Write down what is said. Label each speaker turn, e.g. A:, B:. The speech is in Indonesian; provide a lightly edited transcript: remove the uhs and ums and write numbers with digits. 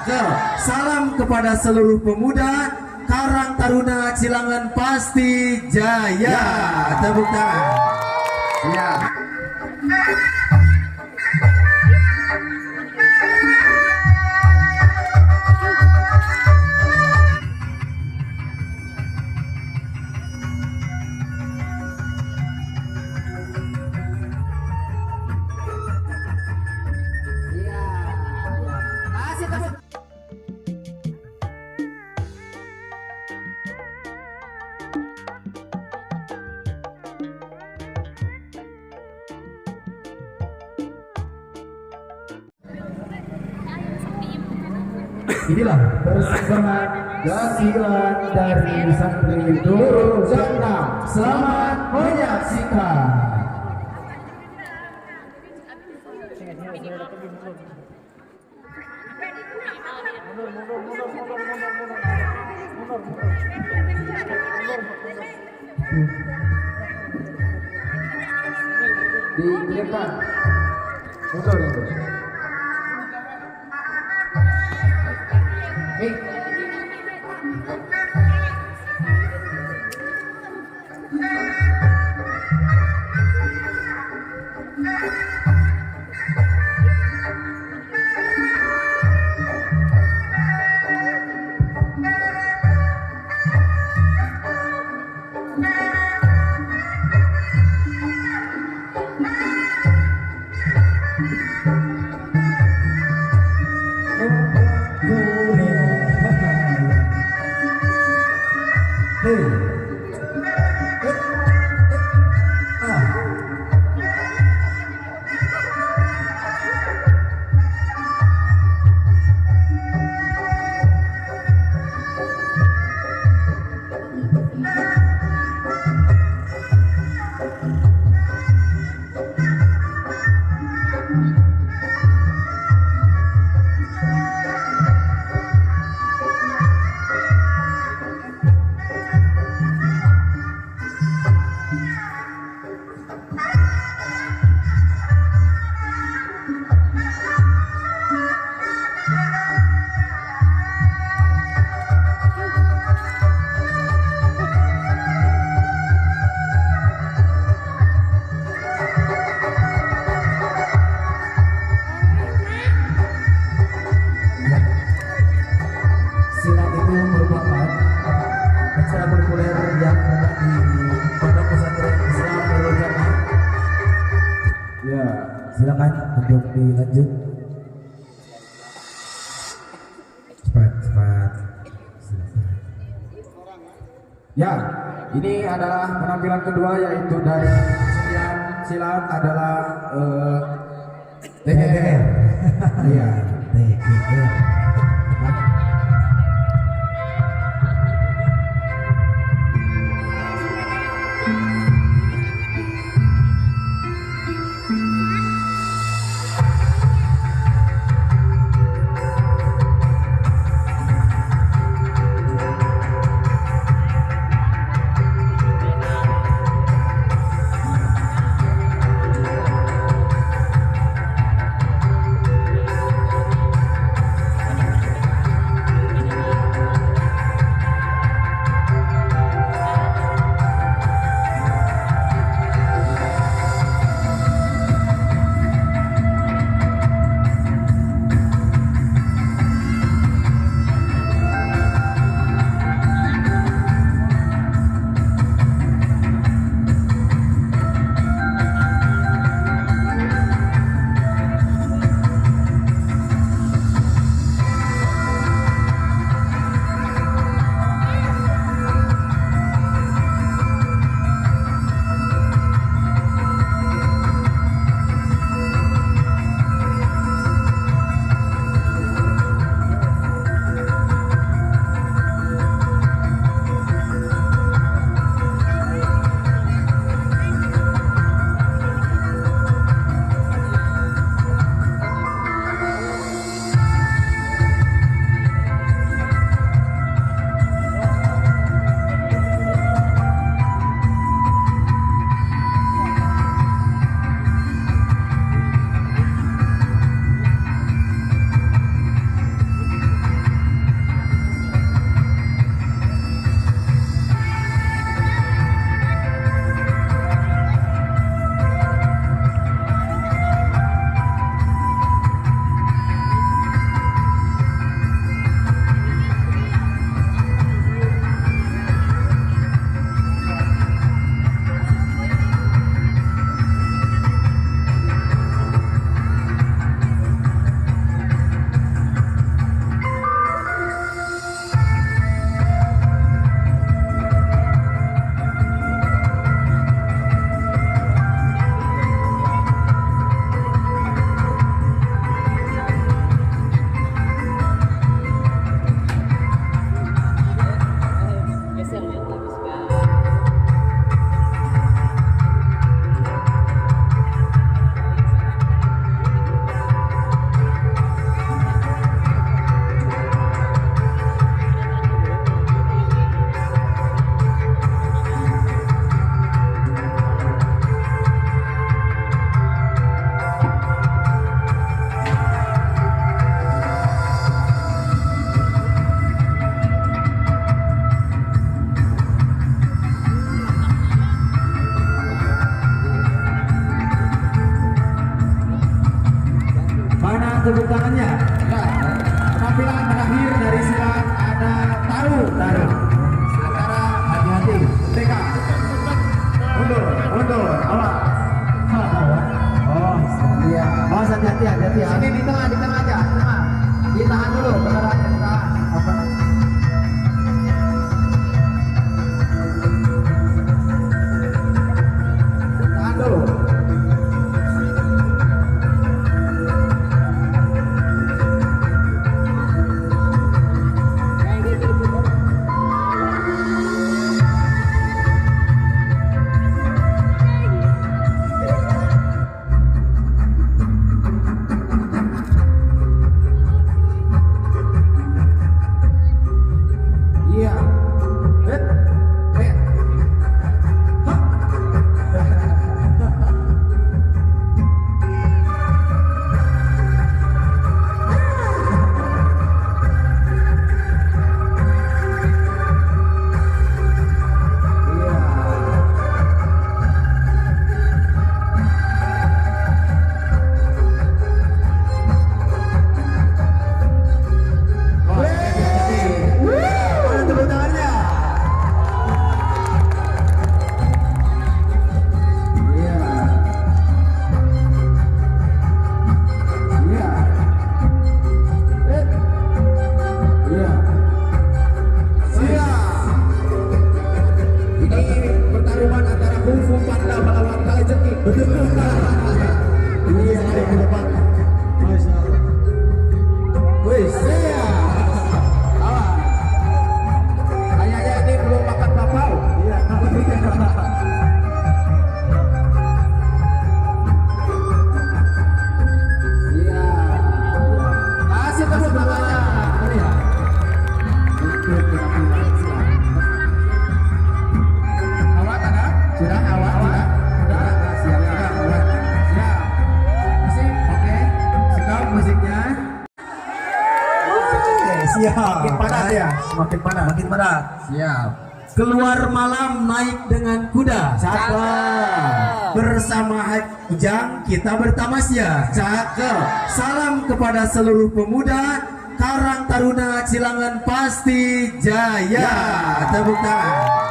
A: So, salam kepada seluruh pemuda Karang Taruna Cilangan pasti jaya. Tepuk tangan. Ya. Inilah persembahan gasilan dari santri Doro Jana. Selamat menyaksikan. Dikirimkan. Mundur. Silakan untuk dilanjut. Cepat. Ya, ini adalah penampilan kedua yaitu dari silat adalah TGR. Iya, TGR. penampilan terakhir dari silat ada taruh antara hati-hati TK mundur awal iya hati-hati ya sini di tengah aja ditahan dulu beneran ditahan tahan dulu. Iya. Pertarungan antara Kung Fu Panda melawan Kalajengking. Iya, di depan. Masya Allah. Wih, iya. Kayaknya ini belum makan bapau. Iya. Iya. Kasih tepuk tangannya. Sudah awal siap siap musiknya siap makin panas ya makin panas siap keluar malam naik dengan kuda cakep bersama Ujang kita bertamasya cakep salam kepada seluruh pemuda Karang Taruna Cilangan pasti jaya tepuk tangan.